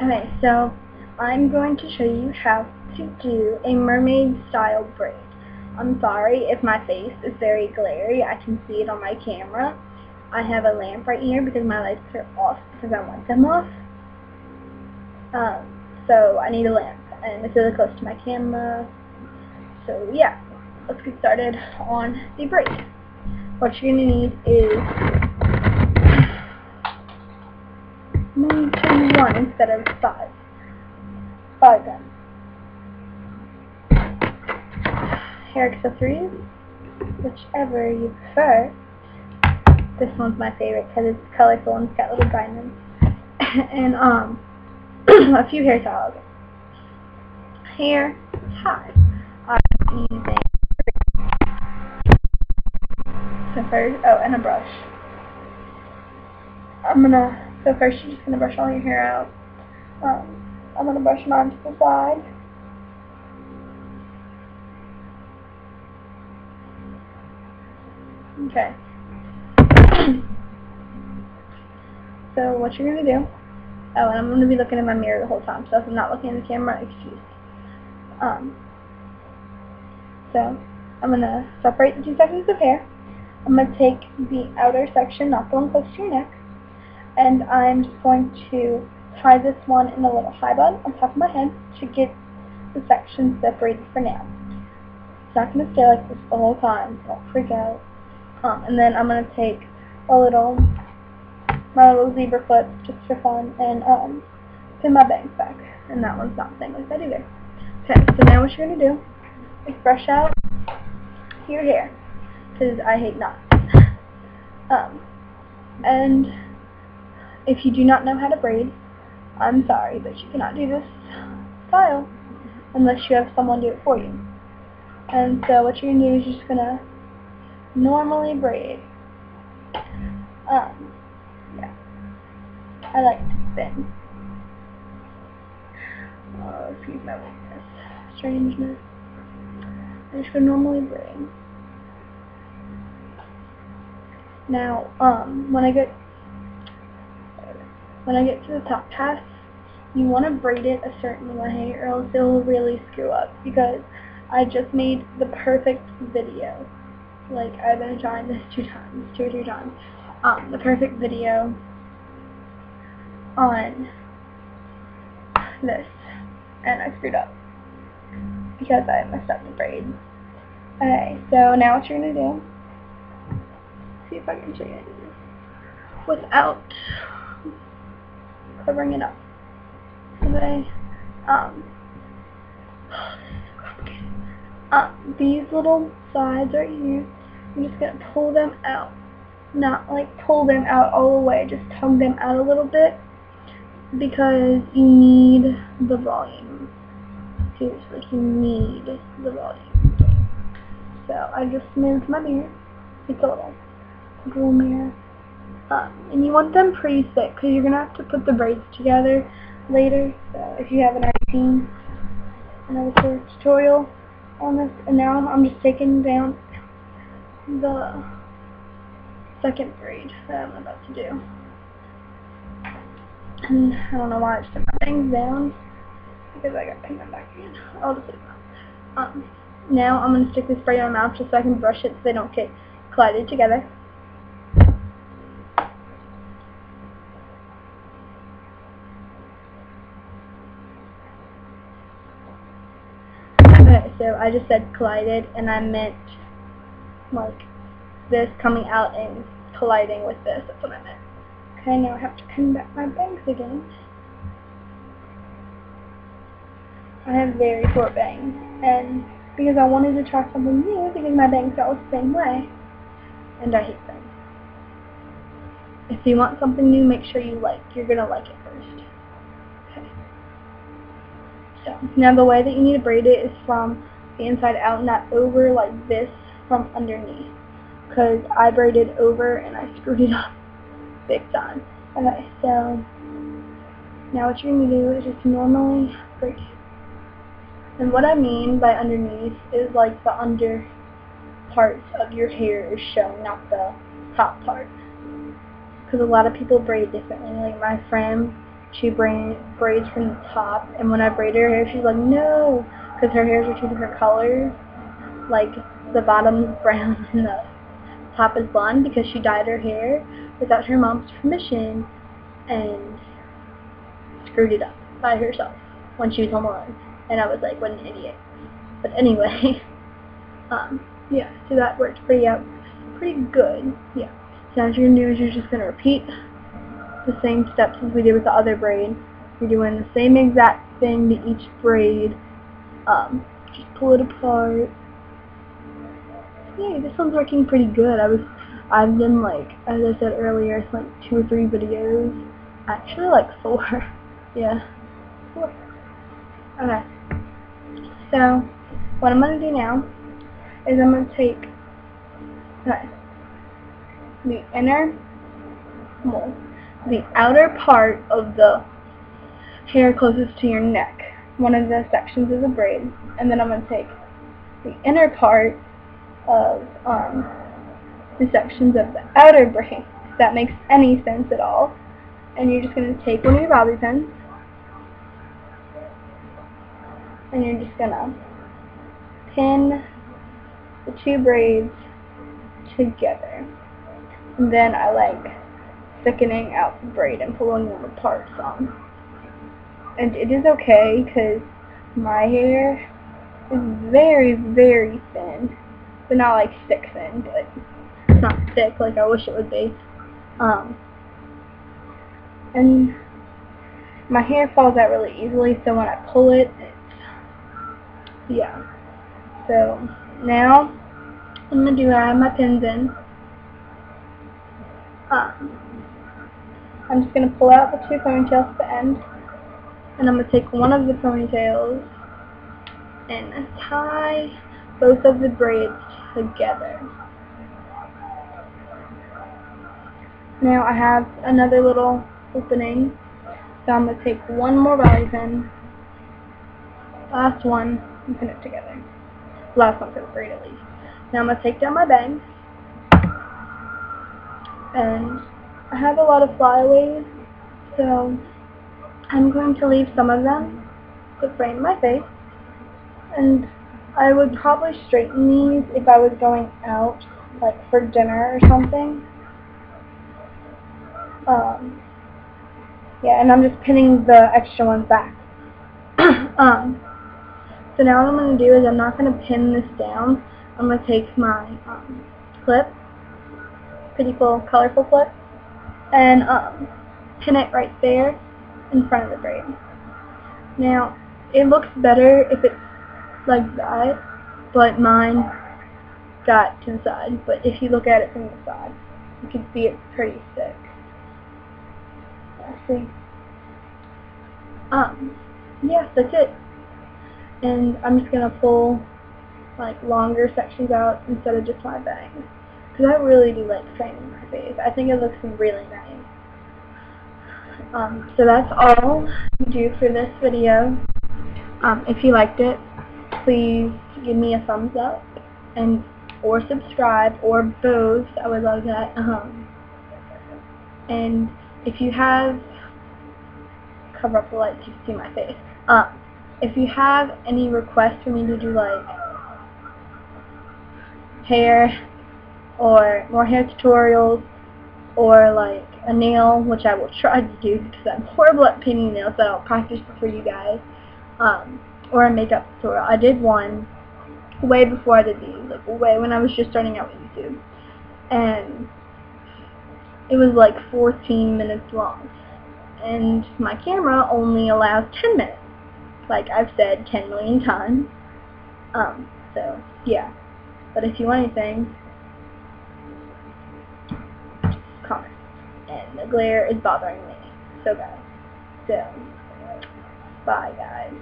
Okay, so I'm going to show you how to do a mermaid style braid. I'm sorry if my face is very glary. I can see it on my camera. I have a lamp right here because my lights are off because I want them off. So I need a lamp, and it's really close to my camera. So yeah, let's get started on the braid. What you're going to need is 1 instead of 5. 5 then. Hair accessories, whichever you prefer. This one's my favorite because it's colorful and it's got little diamonds. And a few hair towels. Hair ties. I'm using and a brush. So first you're just gonna brush all your hair out. I'm gonna brush mine to the side. Okay. So what you're gonna do? Oh, and I'm gonna be looking in my mirror the whole time. So if I'm not looking in the camera, excuse me. So I'm gonna separate the 2 sections of hair. I'm gonna take the outer section, not the one close to your neck, and I'm just going to tie this one in a little high bun on top of my head to get the section separated for now. It's not going to stay like this the whole time, so don't freak out. And then I'm going to take my little zebra clip just for fun and pin my bangs back. And that one's not staying like that either. Okay, so now what you're going to do is brush out your hair, because I hate knots. And if you do not know how to braid, I'm sorry, but you cannot do this style unless you have someone do it for you. And so what you're going to do is you're just going to normally braid. Yeah. I like to spin. Oh, excuse my weakness. Strangeness. I'm just going to normally braid. Now, when I get to the top half, you want to braid it a certain way or else it will really screw up, because I just made the perfect video. Like, I've been trying this 2 or 3 times. The perfect video on this, and I screwed up because I messed up the braid. Okay, so now what you're going to do, see if I can show you how to do this without covering it up. Okay. These little sides right here, I'm just gonna pull them out. Not like pull them out all the way, just tug them out a little bit, because you need the volume. Seriously, you need the volume. So I just moved my mirror. It's a little mirror. And you want them pretty thick, because you're going to have to put the braids together later. So if you haven't already seen another tutorial on this. And now I'm just taking down the second braid that I'm about to do. And I don't know why I just took my bangs down, because I got to pin them back in. I'll just leave them. Now I'm going to stick this braid on my mouth just so I can brush it so they don't get collided together. Okay, so I just said collided, and I meant like this coming out and colliding with this. That's what I meant. Okay, now I have to pin back my bangs again. I have very short bangs, and because I wanted to try something new, because my bangs got the same way, and I hate them. If you want something new, make sure you're gonna like it first. Okay. So now the way that you need to braid it is from the inside out, not over like this, from underneath. Because I braided over and I screwed it up big time. Okay, so now what you're going to do is just normally braid. And what I mean by underneath is like the under parts of your hair is shown, not the top part. Because a lot of people braid differently. Like my friend, 2 braids from the top, and when I braid her hair, she's like, no, because her hairs are 2 different colors. Like, the bottom is brown and the top is blonde, because she dyed her hair without her mom's permission and screwed it up by herself when she was home alone. And I was like, what an idiot. But anyway, yeah, so that worked pretty good. Yeah. So now what you're going to do is you're just going to repeat the same steps as we did with the other braid. You're doing the same exact thing to each braid. Just pull it apart. Yay, this one's working pretty good. I've done, like, as I said earlier, it's like 2 or 3 videos. Actually, like 4. Yeah, 4. Okay. So, what I'm going to do now is I'm going to take the outer part of the hair closest to your neck, one of the sections of the braid, and then I'm going to take the inner part of the sections of the outer braid, if that makes any sense at all. And you're just going to take one of your bobby pins, and you're just going to pin the 2 braids together. And then I like thickening out the braid and pulling them apart some. And it is okay, because my hair is very, very thin. But not like thick thin, but it's not thick like I wish it would be. And my hair falls out really easily, so when I pull it, yeah. So now I'm going to have my pins in. I'm just going to pull out the 2 ponytails at the end, and I'm going to take one of the ponytails and tie both of the braids together. Now I have another little opening, so I'm going to take one more bobby pin, last one, and pin it together. Last one for the braid at least. Now I'm going to take down my bangs, and I have a lot of flyaways, so I'm going to leave some of them to frame my face, and I would probably straighten these if I was going out, like for dinner or something. Yeah, and I'm just pinning the extra ones back. So now what I'm going to do is I'm not going to pin this down. I'm going to take my clip, pretty cool, colorful clip, and pin it right there in front of the braid. Now, it looks better if it's like that, but mine got to the side. But if you look at it from the side, you can see it's pretty thick. See? Yeah, that's it. And I'm just gonna pull like longer sections out instead of just my bangs, because I really do like framing my face. I think it looks really nice. So that's all I do for this video. If you liked it, please give me a thumbs up or subscribe, or both. I would love that. And if you have, cover up the light so you can see my face. If you have any requests for me to do like hair or more hair tutorials, or like a nail, which I will try to do because I'm horrible at painting nails, but I'll practice for you guys, or a makeup tutorial. I did one way before I did these, like way when I was just starting out with YouTube, and it was like 14 minutes long, and my camera only allows 10 minutes, like I've said 10 million times. So yeah, but if you want anything, comment. And the glare is bothering me so bad. So bye guys.